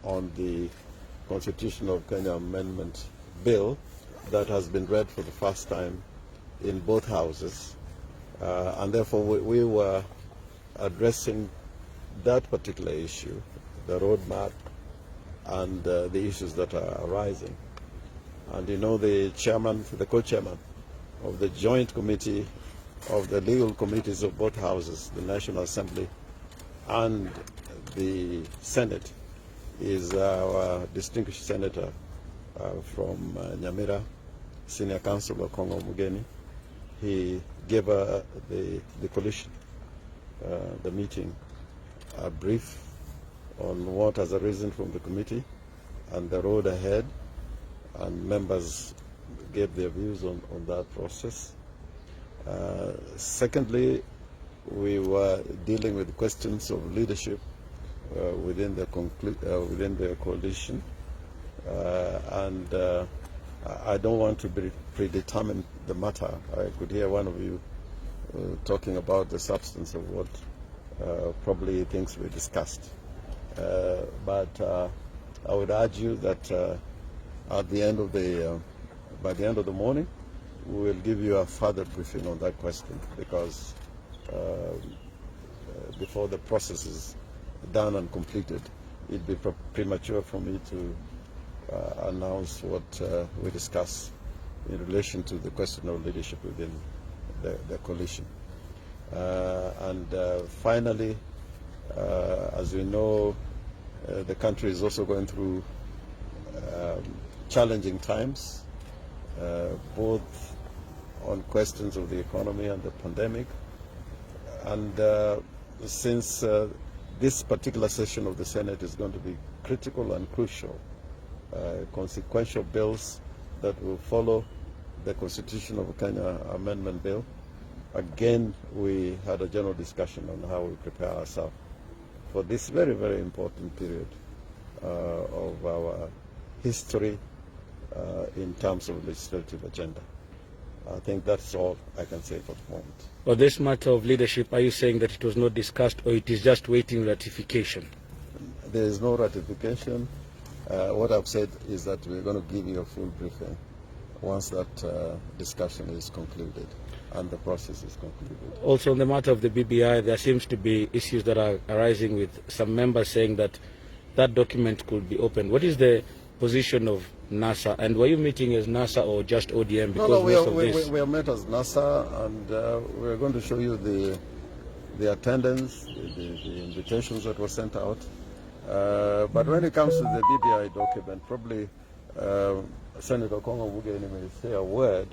on the Constitutional Kenya Amendment Bill that has been read for the first time in both houses. And therefore we were addressing that particular issue, the roadmap, and the issues that are arising. And you know, the co-chairman of the joint committee of the legal committees of both houses, the National Assembly and the Senate, is our distinguished senator from Nyamira, Senior Councilor Kongo Mugeni. He gave the coalition, the meeting, a brief on what has arisen from the committee and the road ahead, and members gave their views on that process. Secondly, we were dealing with questions of leadership within the coalition, and I don't want to predetermine the matter. I could hear one of you talking about the substance of what probably things we discussed. But I would urge you that at the end of by the end of the morning, we will give you a further briefing on that question, because before the process is done and completed, it'd be premature for me to announce what we discuss in relation to the question of leadership within the coalition. And finally, as we know, the country is also going through challenging times, both on questions of the economy and the pandemic. And since this particular session of the Senate is going to be critical and crucial, consequential bills that will follow the Constitution of Kenya Amendment Bill, again, we had a general discussion on how we prepare ourselves for this very, very important period of our history in terms of legislative agenda. I think that's all I can say for the moment. On this matter of leadership, are you saying that it was not discussed, or it is just waiting ratification? There is no ratification. What I've said is that we're going to give you a full briefing once that discussion is concluded and the process is concluded. Also, on the matter of the BBI, there seems to be issues that are arising with some members saying that that document could be opened. What is the position of NASA, and were you meeting as NASA or just ODM? Because no, we are met as NASA, and we're going to show you the attendance, the invitations that were sent out. But when it comes to the BBI document, probably Senator Kongo Mugeni may say a word,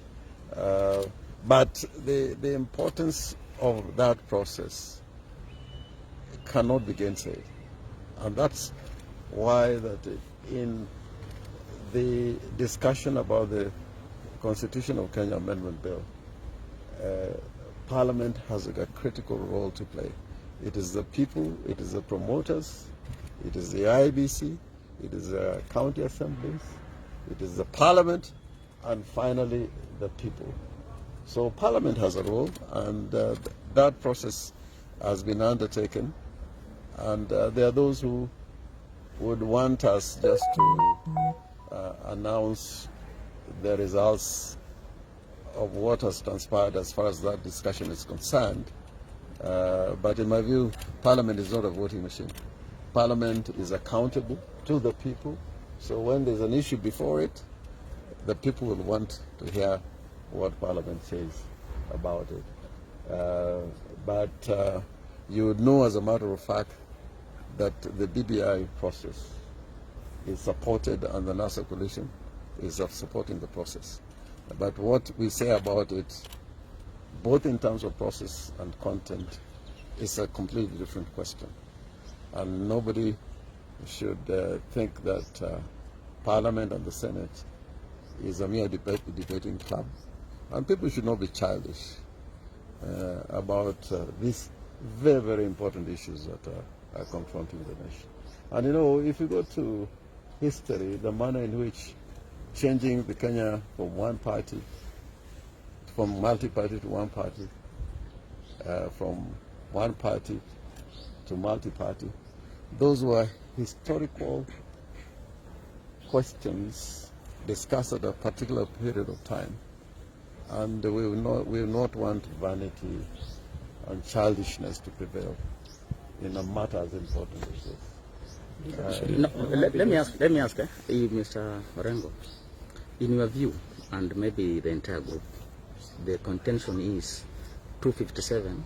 but the importance of that process cannot be gainsaid. And that's why that in the discussion about the Constitution of Kenya Amendment Bill, Parliament has a critical role to play. It is the people, it is the promoters, it is the IBC, it is the county assemblies, it is the Parliament, and finally the people. So Parliament has a role, and that process has been undertaken, and there are those who would want us just to announce the results of what has transpired as far as that discussion is concerned. But in my view, Parliament is not a voting machine. Parliament is accountable to the people. So when there's an issue before it, the people will want to hear what Parliament says about it. But you would know, as a matter of fact, that the BBI process is supported, and the NASA coalition is supporting the process. But what we say about it, both in terms of process and content, is a completely different question. And nobody should think that Parliament and the Senate is a mere debating club. And people should not be childish about these very, very important issues that are confronting the nation. And you know, if you go to history, the manner in which changing the Kenya from one party, from multi-party to one party, from one party to multi-party, those were historical questions discussed at a particular period of time, and we will not want vanity and childishness to prevail in a matter as important as this. No, let me ask, Mr. Orengo, in your view, and maybe the entire group, the contention is 257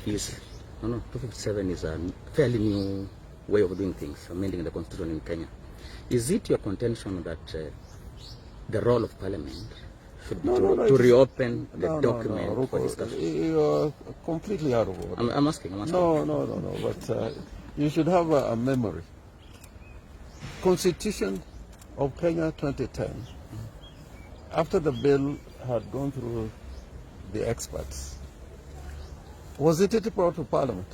is a fairly new way of doing things, amending the constitution in Kenya. Is it your contention that the role of Parliament should be to reopen the document for discussion? You are completely out of order. I'm asking. No. But you should have a memory. Constitution of Kenya 2010. After the bill had gone through the experts, was it brought to Parliament?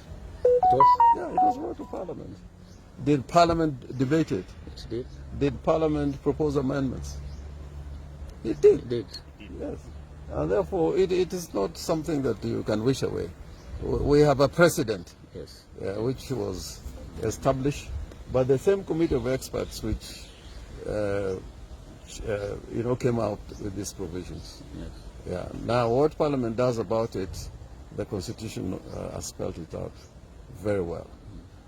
It was. Yeah, it was brought to Parliament. Did Parliament debate it? It did. Did Parliament propose amendments? It did. It did. Yes. And therefore, it is not something that you can wish away. We have a precedent, Yes. which was established by the same committee of experts which came out with these provisions. Yes. Yeah. Now, what Parliament does about it, the Constitution has spelled it out very well.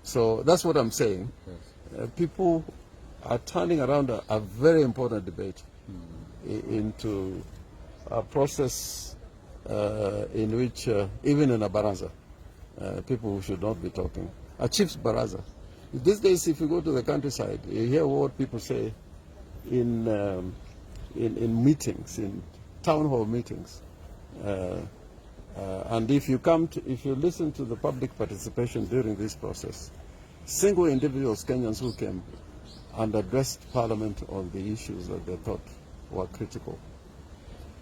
So that's what I'm saying. Yes. People are turning around a very important debate into a process in which, even in a baraza, people should not be talking. A chief's baraza. These days, if you go to the countryside, you hear what people say in meetings, in town hall meetings. And if you listen to the public participation during this process, single individuals, Kenyans who came and addressed Parliament on the issues that they thought were critical.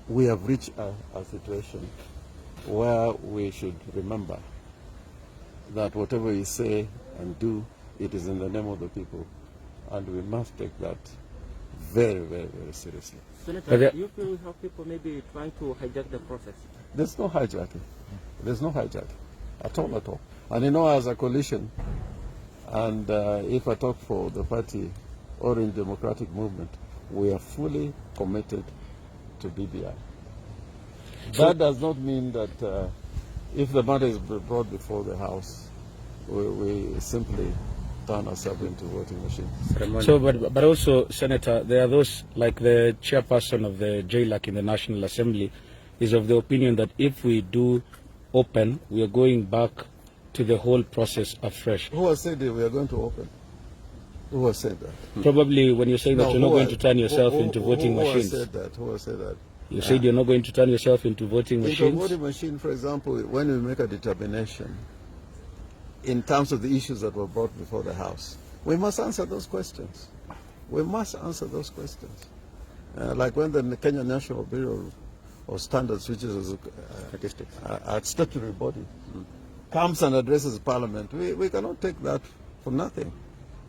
We have reached a situation where we should remember that whatever we say and do, it is in the name of the people, and we must take that very, very, very seriously. Senator, do you feel we have people maybe trying to hijack the process? There's no hijacking. There's no hijacking at all. And you know, as a coalition, and if I talk for the party Orange Democratic Movement, we are fully committed to BBI. That does not mean that if the matter is brought before the House, we simply turn ourselves into voting machines. So, but also, Senator, there are those, like the chairperson of the JLAC in the National Assembly is of the opinion that if we do open, we are going back to the whole process afresh. Who has said that we are going to open? Who has said that? Probably when you're saying that you're not going to turn yourself into voting machines. Who has said that? Who has said that? You said you're not going to turn yourself into voting machines? Into a voting machine, for example, when we make a determination in terms of the issues that were brought before the House, we must answer those questions. We must answer those questions. Like when the Kenya National Bureau of Standards, which is a statutory body, comes and addresses Parliament, we cannot take that for nothing.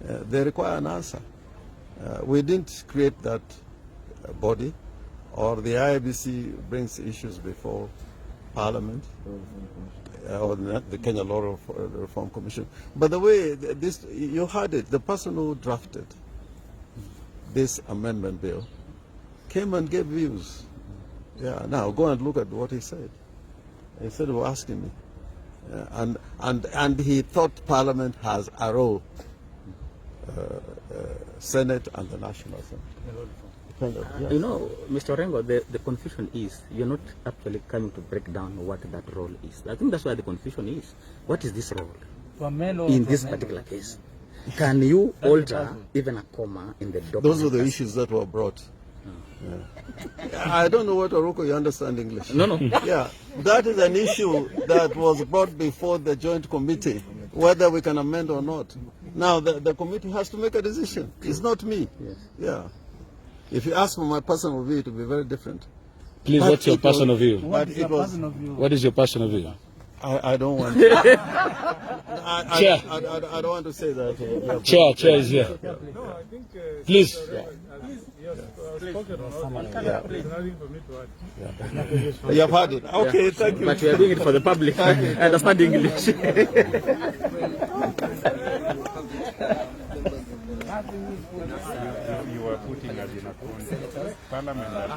They require an answer. We didn't create that body, or the IBC brings issues before Parliament, or the Kenya Law Reform Commission. By the way, you heard it, the person who drafted this amendment bill came and gave views. Yeah, now go and look at what he said. Instead of asking me. And he thought Parliament has a role, Senate and the National Assembly. You know, Mr. Orengo, the confusion is you're not actually coming to break down what that role is. I think that's why the confusion is. What is this role in this particular case? Can you alter even a comma in the document? Those are the issues that were brought. I don't know what Oroko, you understand English. No. Yeah, that is an issue that was brought before the joint committee, whether we can amend or not. Now, the committee has to make a decision. It's not me. Yes. Yeah. If you ask for my personal view, it will be very different. Please, But what's your personal view? But it was. What is your personal view? I don't want. I Chair. I don't want to say that. Chair is here. No, I think Please. spoken on. There's nothing for me to add. You have heard it. Okay, thank you. But we are doing it for the public. I understand English. you are putting us in a context. Parliament